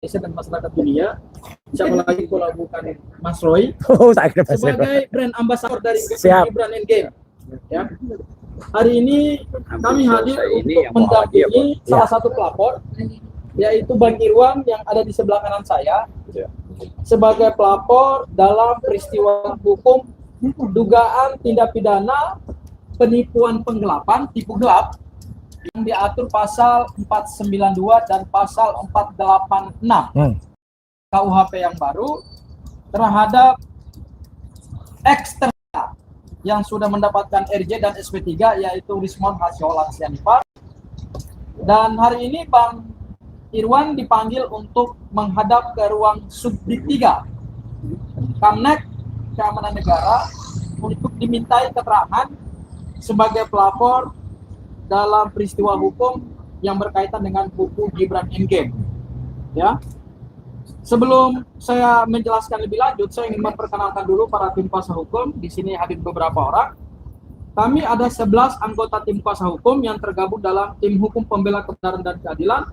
Indonesia dan masyarakat dunia. Siapa lagi kalau bukan Mas Roy sebagai brand ambassador dari Gibran Endgame. Ya. Hari ini kami hadir untuk mendampingi salah satu pelapor, yaitu Bang Irwan yang ada di sebelah kanan saya, sebagai pelapor dalam peristiwa hukum dugaan tindak pidana penipuan penggelapan, tipu gelap, yang diatur pasal 492 dan pasal 486 KUHP yang baru terhadap eksternal yang sudah mendapatkan RJ dan SP3, yaitu Rismon Hasyolan Sianipar. Dan hari ini Bang Irwan dipanggil untuk menghadap ke ruang Subdit 3 Kamnek Keamanan Negara untuk dimintai keterangan sebagai pelapor dalam peristiwa hukum yang berkaitan dengan buku Gibran Endgame. Ya. Sebelum saya menjelaskan lebih lanjut, saya ingin memperkenalkan dulu para tim kuasa hukum. Di sini hadir beberapa orang. Kami ada 11 anggota tim kuasa hukum yang tergabung dalam tim hukum pembela kebenaran dan keadilan.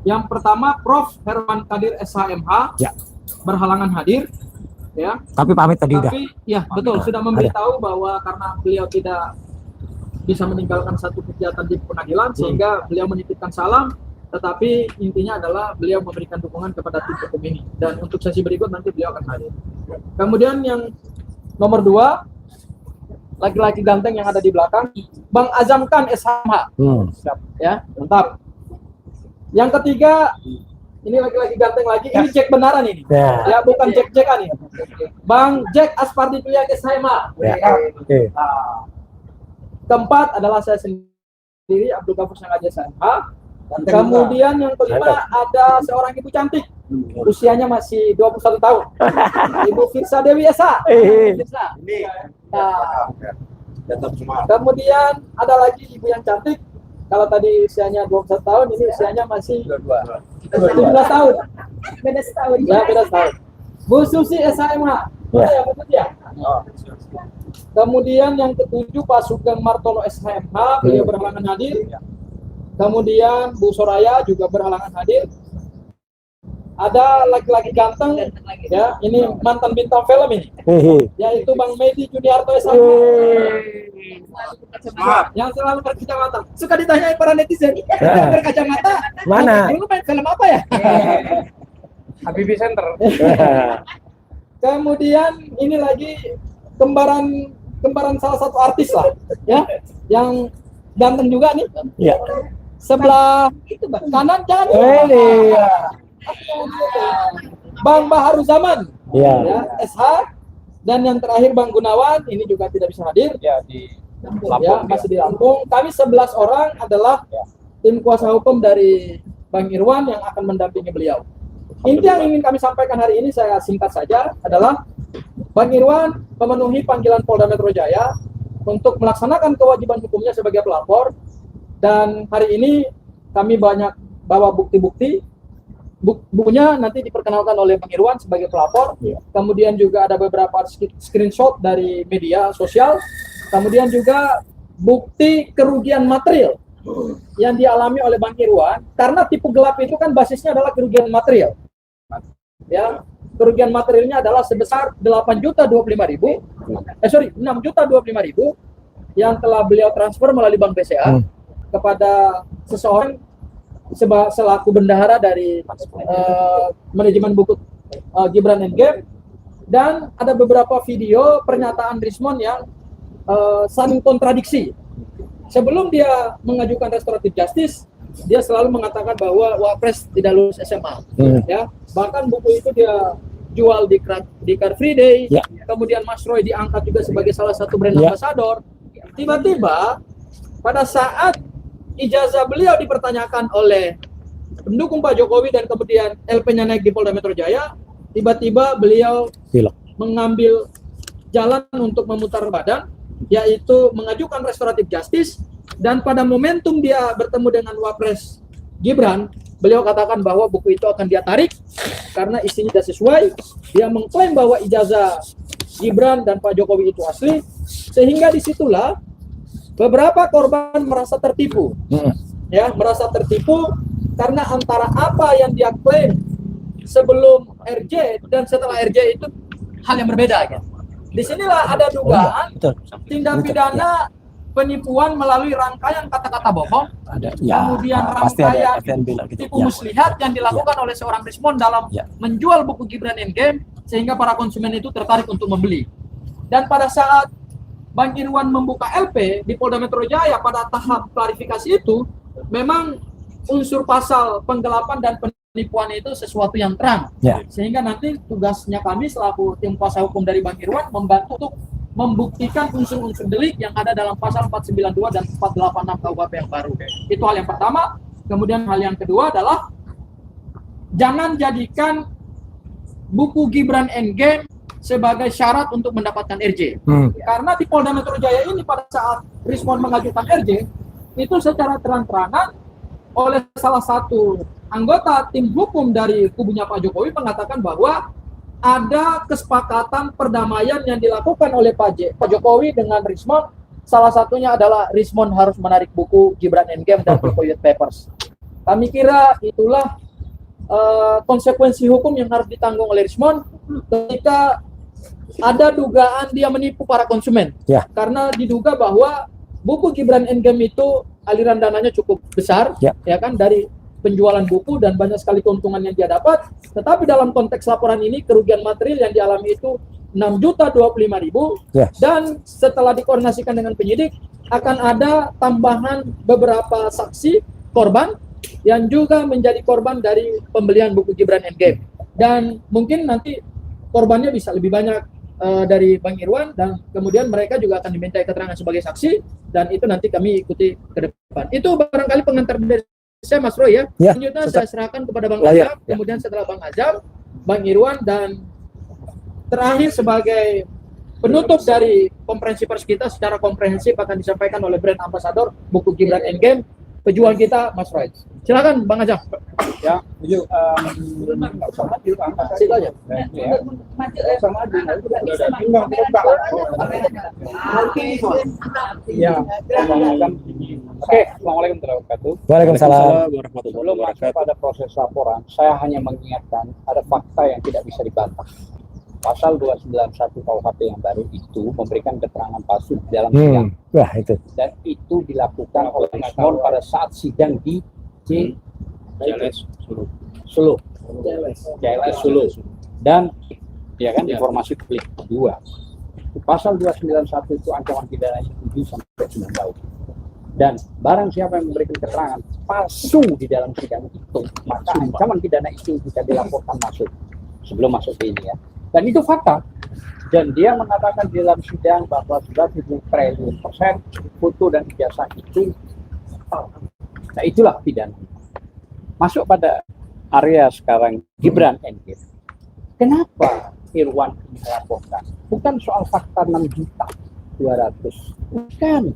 Yang pertama, Prof. Herman Kadir SHMH, berhalangan hadir. Ya. Tapi pamit tadi udah. Ya, betul, sudah memberitahu bahwa karena beliau tidak bisa meninggalkan satu kegiatan di pengadilan, sehingga beliau menitipkan salam, tetapi intinya adalah beliau memberikan dukungan kepada tim hukum ini. Dan untuk sesi berikut nanti beliau akan hadir. Kemudian yang nomor 2, laki-laki ganteng yang ada di belakang, Bang Azam Khan SHMH. Ya, mantap. Yang ketiga, ini laki-laki ganteng lagi, ini Jack benaran ini. Ya, bukan Jack-Jackan ini. Bang Jack Aspardi Pilihan SHMH. Nah, keempat adalah saya sendiri, Abdul Ghafur Sangaja SHMH. Kemudian yang kelima ada seorang ibu cantik, usianya masih 21 tahun, Ibu Firsa Dewi Esa. Nah, kemudian ada lagi ibu yang cantik, kalau tadi usianya 21 tahun, ini usianya masih 17 tahun. Beda setahun. Ya, beda setahun. Bu Susi SHMH. Ya, betul ya. Kemudian yang ketujuh Pak Sugeng Martono SHMH, beliau berhalangan hadir. Kemudian Bu Soraya juga berhalangan hadir. Ada laki-laki ganteng, ya, ini mantan bintang film ini, yaitu Bang Medi Juniarto SHMH. Yang selalu berkacamata. Suka ditanyai para netizen, berkacamata mana? Dulu main film apa ya? Habibie Center. Kemudian ini lagi kembaran salah satu artis lah, ya, yang ganteng juga nih. Iya. Sebelah kanan jangan. Bang Baharu Zaman, ya, SH. Dan yang terakhir Bang Gunawan, ini juga tidak bisa hadir. Ya, masih di Lampung. Kami 11 orang adalah tim kuasa hukum dari Bang Irwan yang akan mendampingi beliau. Inti yang ingin kami sampaikan hari ini, saya singkat saja, adalah Bang Irwan memenuhi panggilan Polda Metro Jaya untuk melaksanakan kewajiban hukumnya sebagai pelapor. Dan hari ini kami banyak bawa bukti-bukti. Bukunya nanti diperkenalkan oleh Bang Irwan sebagai pelapor. Kemudian juga ada beberapa screenshot dari media sosial. Kemudian juga bukti kerugian material yang dialami oleh Bang Irwan. Karena tipu gelap itu kan basisnya adalah kerugian material. Ya, kerugian materialnya adalah sebesar 6.025.000 yang telah beliau transfer melalui Bank BCA kepada seseorang selaku bendahara dari manajemen buku Gibran Endgame. Dan ada beberapa video pernyataan Rismon yang saling kontradiksi. Sebelum dia mengajukan restoratif justice, dia selalu mengatakan bahwa Wapres tidak lulus SMA. Ya, bahkan buku itu dia jual di Car Free Day. Kemudian Mas Roy diangkat juga sebagai salah satu brand ambassador. Tiba-tiba pada saat ijazah beliau dipertanyakan oleh pendukung Pak Jokowi dan kemudian LP-nya naik di Polda Metro Jaya, tiba-tiba beliau mengambil jalan untuk memutar badan, yaitu mengajukan restoratif justice. Dan pada momentum dia bertemu dengan Wapres Gibran, beliau katakan bahwa buku itu akan dia tarik karena isinya tidak sesuai. Dia mengklaim bahwa ijazah Gibran dan Pak Jokowi itu asli, sehingga disitulah beberapa korban merasa tertipu. Ya, merasa tertipu karena antara apa yang dia klaim sebelum RJ dan setelah RJ itu hal yang berbeda kan. Disinilah ada dugaan tindak pidana penipuan melalui rangkaian kata-kata bohong, Ada, ya, kemudian pasti ada rangkaian FNB lah gitu. tipu muslihat yang dilakukan oleh seorang Rismon dalam menjual buku Gibran Endgame sehingga para konsumen itu tertarik untuk membeli. Dan pada saat Bang Irwan membuka LP di Polda Metro Jaya pada tahap klarifikasi itu, memang unsur pasal penggelapan dan penipuan itu sesuatu yang terang. Ya. Sehingga nanti tugasnya kami selaku tim kuasa hukum dari Bang Irwan membantu untuk membuktikan unsur-unsur delik yang ada dalam pasal 492 dan 486 KUHP yang baru. Itu hal yang pertama. Kemudian hal yang kedua adalah jangan jadikan buku Gibran Endgame sebagai syarat untuk mendapatkan RJ. Karena di Polda Metro Jaya ini pada saat Rismon mengajukan RJ, itu secara terang-terangan oleh salah satu anggota tim hukum dari kubunya Pak Jokowi mengatakan bahwa ada kesepakatan perdamaian yang dilakukan oleh Pak Jokowi dengan Rismon. Salah satunya adalah Rismon harus menarik buku Gibran Endgame dan Tempo Youth Papers. Kami kira itulah konsekuensi hukum yang harus ditanggung oleh Rismon ketika ada dugaan dia menipu para konsumen. Ya. Karena diduga bahwa buku Gibran Endgame itu aliran dananya cukup besar, ya kan, dari penjualan buku dan banyak sekali keuntungan yang dia dapat. Tetapi dalam konteks laporan ini kerugian material yang dialami itu 6.025.000. Yes. Dan setelah dikoordinasikan dengan penyidik akan ada tambahan beberapa saksi korban yang juga menjadi korban dari pembelian buku Gibran Endgame. Dan mungkin nanti korbannya bisa lebih banyak dari Bang Irwan, dan kemudian mereka juga akan diminta keterangan sebagai saksi, dan itu nanti kami ikuti ke depan. Itu barangkali pengantar dari saya, Mas Roy, ya. Selanjutnya saya serahkan kepada Bang Azam, kemudian setelah Bang Azam, Bang Irwan, dan terakhir sebagai penutup dari konferensi pers kita secara komprehensif akan disampaikan oleh brand ambassador buku Gibran Endgame, pejuang kita, Mas Roy. Silakan Bang Azam. Ya, yuk. Sama aja, Situ aja. sama aja. Ya, oke, assalamualaikum warahmatullahi wabarakatuh. Waalaikumsalam. Sebelum masuk pada proses laporan, saya hanya mengingatkan ada fakta yang tidak bisa dibantah. Pasal 291 KUHP yang baru itu memberikan keterangan palsu di dalam sidang. Wah, itu. Dan itu dilakukan oleh Rismon pada saat sidang di JLS Solo. JLS Solo. Dan ya kan, informasi publik kedua. Pasal 291 itu ancaman pidananya 7 sampai 9 tahun. Dan barang siapa yang memberikan keterangan palsu di dalam sidang itu, maka ancaman pidana itu bisa dilaporkan masuk sebelum masuk ke ini, ya. Dan itu fakta. Dan dia mengatakan di dalam sidang bahwa sudah 7 triliun persen foto dan ijazah itu. Nah, itulah pidana. Masuk pada area sekarang Gibran Endgame. Kenapa Irwan melaporkan? Bukan soal fakta 6.200.000. Bukan.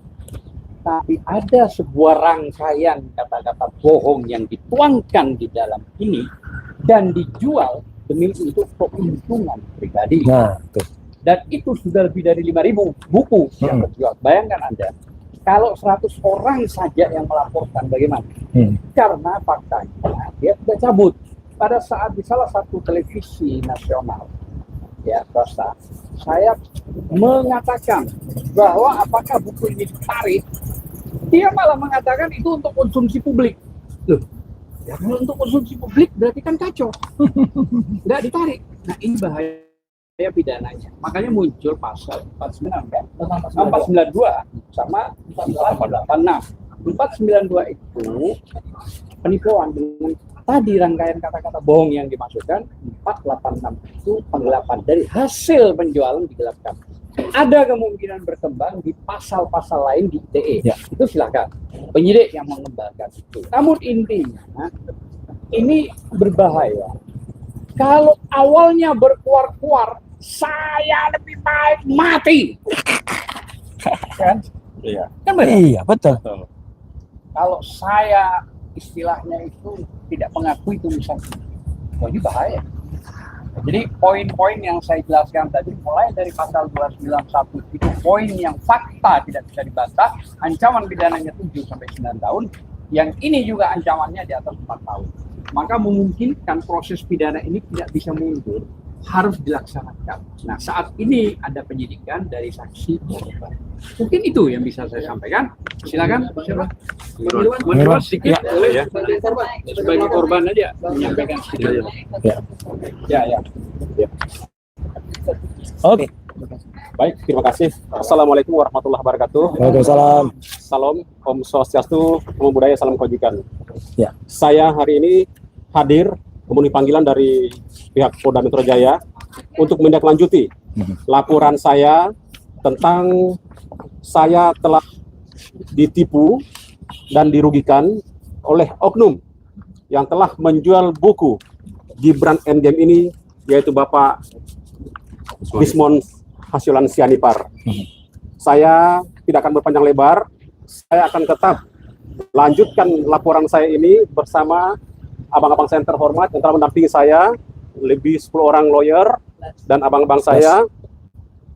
Tapi ada sebuah rangkaian kata-kata bohong yang dituangkan di dalam ini dan dijual demi untuk keuntungan pribadi. Nah, tuh. Dan itu sudah lebih dari 5.000 buku yang terjual. Bayangkan Anda, kalau 100 orang saja yang melaporkan, bagaimana? Karena faktanya dia sudah cabut. Pada saat di salah satu televisi nasional, ya, swasta, saya mengatakan bahwa apakah buku ini ditarik, dia malah mengatakan itu untuk konsumsi publik. Loh, ya kalau untuk konsumsi publik berarti kan kacau. Nggak ditarik. Nah, ini bahaya pidananya. Makanya muncul pasal 49 kan? 492 sama 486. 492 itu penipuan dengan tadi rangkaian kata-kata bohong yang dimasukkan. 486 itu penggelapan dari hasil penjualan digelapkan. Ada kemungkinan berkembang di pasal-pasal lain di ITE. Ya. Itu silakan penyidik yang mengembangkan itu. Namun intinya ini berbahaya. Kalau awalnya berkuar-kuar, saya lebih baik mati. Kan? Iya. Kan benar? Iya, betul. Kalau saya istilahnya itu tidak mengakui tulisan itu, oh, ini bahaya. Jadi poin-poin yang saya jelaskan tadi mulai dari pasal 291 itu poin yang fakta tidak bisa dibantah, ancaman pidananya 7 sampai 9 tahun. Yang ini juga ancamannya di atas 4 tahun. maka memungkinkan proses pidana ini tidak bisa mundur, harus dilaksanakan. Nah, saat ini ada penyidikan dari saksi korban. Mungkin itu yang bisa saya sampaikan. Silakan, siapa? Menurut sedikit, Ya. boleh ya. Sebagai korban. Sebagai korban aja menyampaikan sedikit. Ya. Ya. Oke. Baik, terima kasih. Assalamualaikum warahmatullahi wabarakatuh. Waalaikumsalam. Salam, Om Swastiastu, Namo Buddhaya, Salam Kebajikan. Ya. Saya hari ini hadir memenuhi panggilan dari pihak Polda Metro Jaya untuk menindaklanjuti laporan saya tentang saya telah ditipu dan dirugikan oleh oknum yang telah menjual buku Gibran Endgame ini, yaitu Bapak Bismon Hasilan Sianipar. Saya tidak akan berpanjang lebar, saya akan tetap lanjutkan laporan saya ini bersama abang-abang saya yang terhormat yang telah mendampingi saya, lebih 10 orang lawyer, dan abang-abang saya,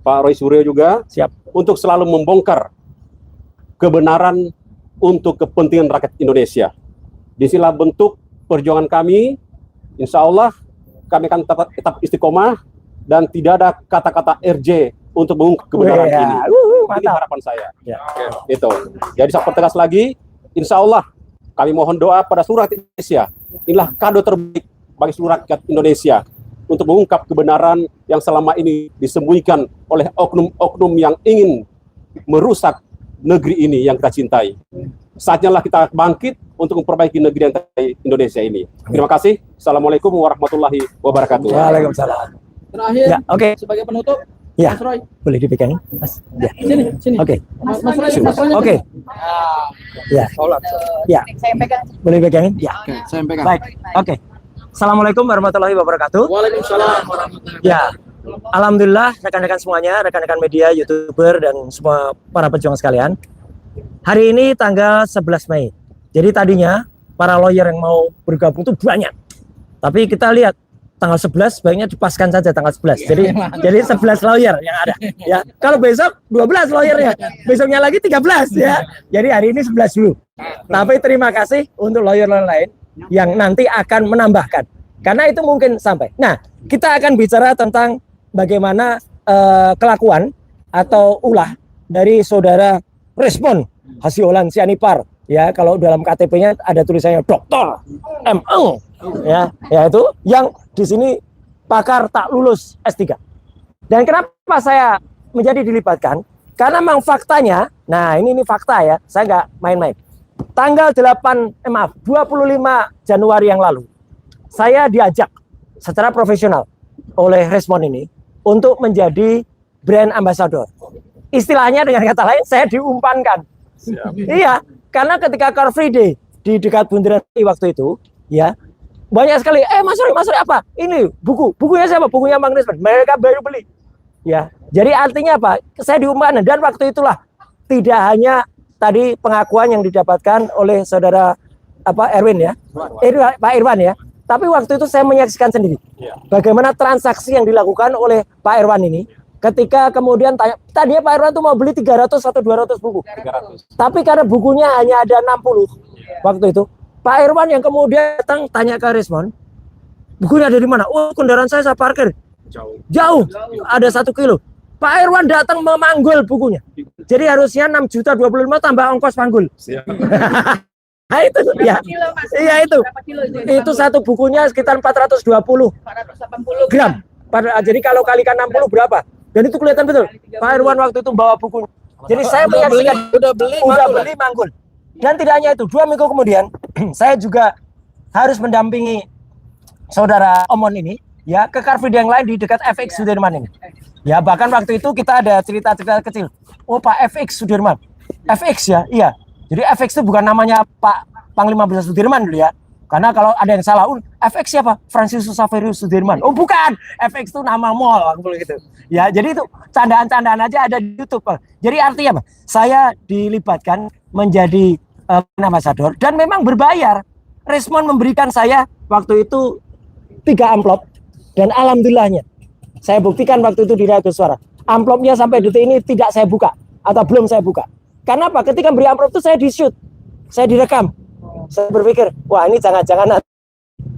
Pak Roy Suryo juga, Siap. untuk selalu membongkar kebenaran untuk kepentingan rakyat Indonesia. Disinilah bentuk perjuangan kami. Insya Allah kami akan tetap istiqomah dan tidak ada kata-kata RJ untuk mengungkap kebenaran Wah, ini. Ini mantap. harapan saya. Ya. Itu. Jadi saya pertegas lagi, insya Allah kami mohon doa pada seluruh rakyat Indonesia. Inilah kado terbaik bagi seluruh rakyat Indonesia untuk mengungkap kebenaran yang selama ini disembunyikan oleh oknum-oknum yang ingin merusak negeri ini yang kita cintai. Saatnya lah kita bangkit untuk memperbaiki negeri yang Indonesia ini. Terima kasih. Assalamualaikum warahmatullahi wabarakatuh. Waalaikumsalam. Terakhir, Ya, oke. sebagai penutup, Ya. Mas Roy. Boleh dipegangin, Mas? Ya. Sini. Oke. Mas Roy, Mas Roy. Oke. Ya. Ya. Saya pegang. Boleh pegangin? Ya. Oke, saya pegang. Baik. Oke. Assalamualaikum warahmatullahi wabarakatuh. Waalaikumsalam warahmatullahi Ya. Alhamdulillah rekan-rekan semuanya, rekan-rekan media, YouTuber dan semua para pejuang sekalian. Hari ini tanggal 11 Mei. Jadi tadinya para lawyer yang mau bergabung itu banyak. Tapi kita lihat tanggal 11 baiknya dipaskan saja tanggal 11. Jadi 11 lawyer yang ada. Ya. Kalau besok 12 lawyernya, besoknya lagi 13 ya. Jadi hari ini 11 dulu. Tapi terima kasih untuk lawyer lain yang nanti akan menambahkan. Karena itu mungkin sampai. Nah, kita akan bicara tentang bagaimana kelakuan atau ulah dari saudara Respon Hasiholan Sianipar. Ya, kalau dalam KTP-nya ada tulisannya Dr. M.Eng. Ya, yaitu yang di sini pakar tak lulus S3. Dan kenapa saya menjadi dilibatkan? Karena memang faktanya, nah ini fakta ya, saya nggak main-main. Tanggal 25 Januari yang lalu, saya diajak secara profesional oleh Respon ini untuk menjadi brand ambassador. Istilahnya dengan kata lain, saya diumpankan. Iya, karena ketika Car Free Day di dekat Bundaran HI waktu itu, ya banyak sekali. Mas Roy apa? Ini bukunya siapa? Bukunya Bang Respon. Mereka baru beli. Ya, jadi artinya apa? Saya diumpankan dan waktu itulah tidak hanya tadi pengakuan yang didapatkan oleh saudara Erwin ya, Pak Irwan ya. Tapi waktu itu saya menyaksikan sendiri bagaimana transaksi yang dilakukan oleh Pak Irwan ini. Ketika kemudian tadinya Pak Irwan tuh mau beli 300 atau 200 buku. 300. Tapi karena bukunya hanya ada 60 waktu itu, Pak Irwan yang kemudian datang tanya ke Respon, bukunya dari mana? Oh, kendaraan saya parkir. Jauh. Ada 1 kilo. Pak Irwan datang memanggul bukunya. Jadi harusnya 6.025 tambah ongkos panggul. Nah itu ya. Iya itu. Itu satu bukunya sekitar 420 gram. Jadi kalau kalikan 60 berapa? Dan itu kelihatan betul. Pak Irwan waktu itu bawa buku. Jadi saya menyaksikan udah beli manggul. Dan tidak hanya itu, 2 minggu kemudian saya juga harus mendampingi saudara Omon ini ya ke Car Free Day yang lain di dekat FX Sudirman ini. Ya bahkan waktu itu kita ada cerita-cerita kecil. Oh Pak FX Sudirman. FX ya, iya. Jadi FX itu bukan namanya Pak Panglima Besar Sudirman dulu ya. Karena kalau ada yang salah, FX siapa? Franciscus Saverus Sudirman. Oh bukan, FX itu nama mall gitu. Ya, jadi itu candaan-candaan aja ada di YouTube. Jadi artinya apa? Saya dilibatkan menjadi ambassador dan memang berbayar. Respon memberikan saya waktu itu 3 amplop dan alhamdulillahnya saya buktikan waktu itu di Radio Suara. Amplopnya sampai detik ini tidak saya buka atau belum saya buka. Karena apa? Ketika beri amplop itu saya di-shoot, saya direkam. Saya berpikir, wah ini jangan-jangan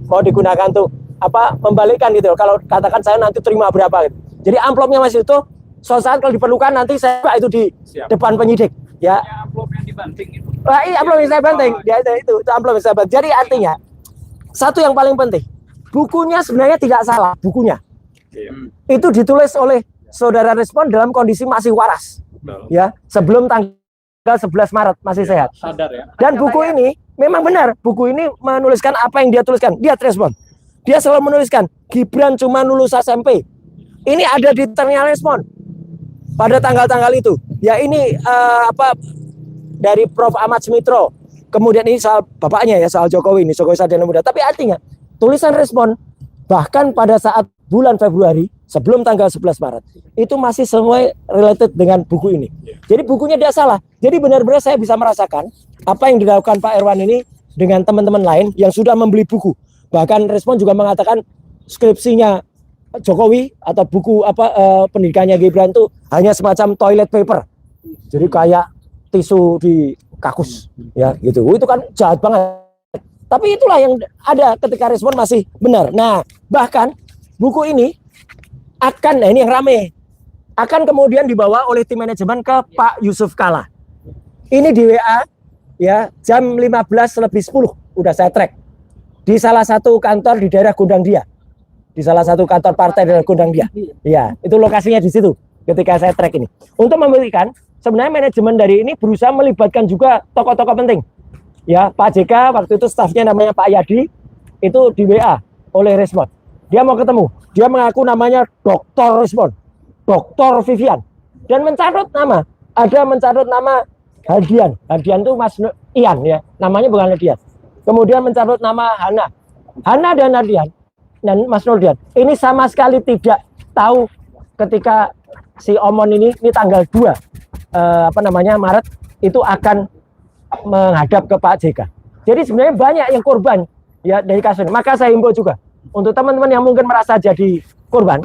mau digunakan untuk apa membalikkan gitu. Kalau katakan saya nanti terima berapa gitu. Jadi amplopnya masih utuh. Suatu saat kalau diperlukan nanti saya itu di depan penyidik ya. Amplop yang dibanting itu. Iya, amplop yang saya banting. Dia itu amplop yang saya banting. Jadi artinya satu yang paling penting, bukunya sebenarnya tidak salah, bukunya. Itu ditulis oleh saudara Respon dalam kondisi masih waras. Ya, sebelum tanggal 11 Maret masih sehat. Sadar ya. Dan buku ini memang benar, buku ini menuliskan apa yang dia tuliskan. Dia Respon. Dia selalu menuliskan Gibran cuma lulus SMP. Ini ada di ternyata Respon pada tanggal-tanggal itu. Ya ini apa dari Prof Ahmad Sumitro. Kemudian ini soal bapaknya ya, soal Jokowi ini, Jokowi Sarjana Muda. Tapi artinya tulisan Respon bahkan pada saat bulan Februari sebelum tanggal 11 Maret itu masih semua related dengan buku ini. Jadi bukunya tidak salah. Jadi benar-benar saya bisa merasakan apa yang dilakukan Pak Irwan ini dengan teman-teman lain yang sudah membeli buku. Bahkan Respon juga mengatakan skripsinya Jokowi atau buku apa pendidikannya Gibran itu hanya semacam toilet paper. Jadi kayak tisu di kakus ya gitu. Itu kan jahat banget. Tapi itulah yang ada ketika Respon masih benar. Nah, bahkan buku ini akan, nah ini yang rame, akan kemudian dibawa oleh tim manajemen ke Pak Yusuf Kalla. Ini di WA ya jam 15:10 udah saya track di salah satu kantor di daerah Gondang Dia, di salah satu kantor partai di daerah Gondang Dia. Ya, itu lokasinya di situ ketika saya track ini. Untuk membuktikan sebenarnya manajemen dari ini berusaha melibatkan juga tokoh-tokoh penting. Ya, Pak JK waktu itu stafnya namanya Pak Yadi itu di WA oleh Respon. Dia mau ketemu. Dia mengaku namanya Dr. Respon, Dr. Vivian, dan mencatat nama. Ada mencatat nama Hadian. Hadian itu Mas Ian ya, namanya bukan Hadian. Kemudian mencatat nama Hana. Hana dan Hadian dan Mas Nurdian. Ini sama sekali tidak tahu ketika si Omon ini tanggal 2 Maret itu akan menghadap ke Pak JK. Jadi sebenarnya banyak yang korban ya dari kasus ini. Maka saya himbau juga untuk teman-teman yang mungkin merasa jadi korban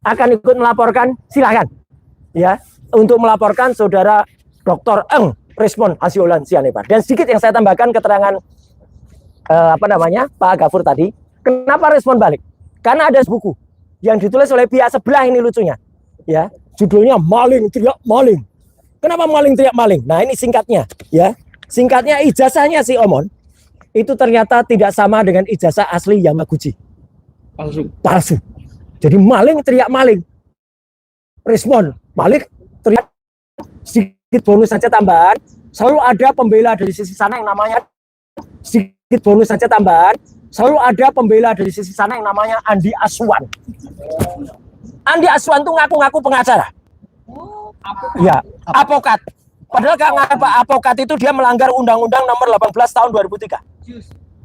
akan ikut melaporkan, silakan ya untuk melaporkan saudara Dr. Eng Respon Hasiolan Sianipar. Dan sedikit yang saya tambahkan keterangan Pak Gafur tadi, kenapa Respon balik? Karena ada buku yang ditulis oleh pihak sebelah ini lucunya ya, judulnya Maling Teriak Maling. Kenapa maling teriak maling? Nah ini singkatnya ya, singkatnya ijazahnya si Omon itu ternyata tidak sama dengan ijazah asli Yamaguchi. Palsu. Jadi maling teriak maling. Respon maling teriak, sedikit bonus saja tambahan. Selalu ada pembela dari sisi sana yang namanya sedikit bonus saja tambahan. Selalu ada pembela dari sisi sana yang namanya Andi Aswan. Andi Aswan tuh ngaku-ngaku pengacara. Ya, advokat. Padahal Pak advokat itu dia melanggar Undang-Undang Nomor 18 Tahun 2003.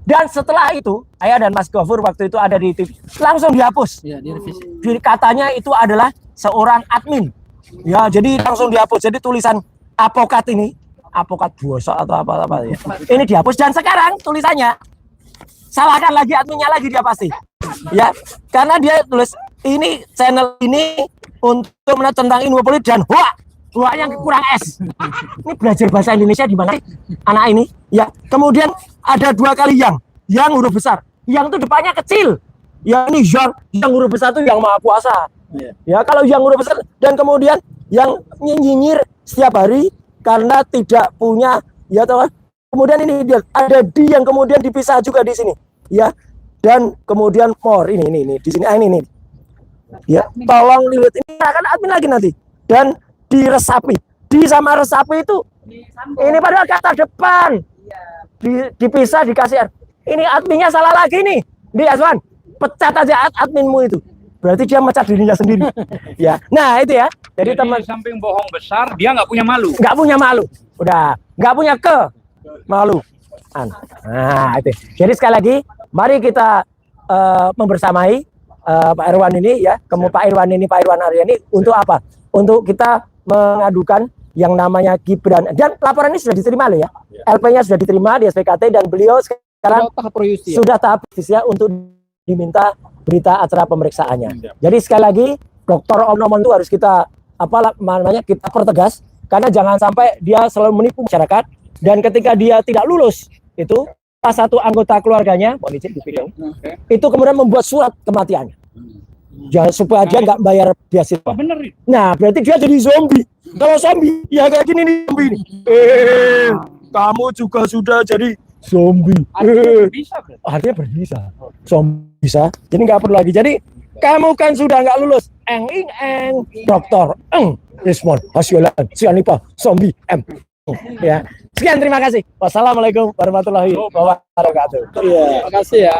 Dan setelah itu, saya dan Mas Gofur waktu itu ada di TV, langsung dihapus. Ya, direvisi. Katanya itu adalah seorang admin. Ya, jadi langsung dihapus. Jadi tulisan advokat ini, advokat bosok atau apa-apa ya. Ini dihapus dan sekarang tulisannya salahkan lagi adminnya lagi dia pasti. Ya, karena dia tulis ini channel ini untuk tentang ilmu politik dan wah yang kurang S. Ini belajar bahasa Indonesia di mana anak ini? Ya, kemudian ada 2 kali yang huruf besar. Yang itu depannya kecil. Ya ini yang huruf besar itu yang maha kuasa. Ya, kalau yang huruf besar dan kemudian yang nyinyir setiap hari karena tidak punya ya toh. Kemudian ini dia ada di yang kemudian dipisah juga di sini. Ya. Dan kemudian more ini di sini ini. Ya, tolong lihat ini akan admin lagi nanti. Dan diresapi, sama resapi itu ini padahal kata depan dipisah dikasih ini adminnya salah lagi nih di Aswan, pecat aja adminmu itu berarti dia mecat dirinya sendiri. Ya, nah itu ya, jadi teman samping bohong besar dia nggak punya malu, udah nggak punya malu. Nah itu, jadi sekali lagi mari kita membersamai Pak Irwan ini ya, Pak Irwan Aryani untuk apa? Untuk kita mengadukan yang namanya Gibran, dan laporan ini sudah diterima loh ya. LP-nya sudah diterima di SPKT dan beliau sekarang sudah tahap ya untuk diminta berita acara pemeriksaannya. Jadi sekali lagi Dr. Omon itu harus kita kita pertegas, karena jangan sampai dia selalu menipu masyarakat dan ketika dia tidak lulus itu salah satu anggota keluarganya, mohon izin dipegang, Oke. itu kemudian membuat surat kematiannya. Ya, supaya dia nggak bayar beasiswa. Apa bener itu? Nah, berarti dia jadi zombie. Kalau zombie, ya kayak gini nih zombie nih. Kamu juga sudah jadi zombie. Artinya bisa berarti. Artinya berbisa. Zombie bisa. Jadi nggak perlu lagi. Jadi kamu kan sudah nggak lulus. Doktor. Respon. Hasiolan. Sianipa. Zombie. Ya. Sekian, terima kasih. Wassalamualaikum warahmatullahi wabarakatuh. Iya. Terima kasih ya.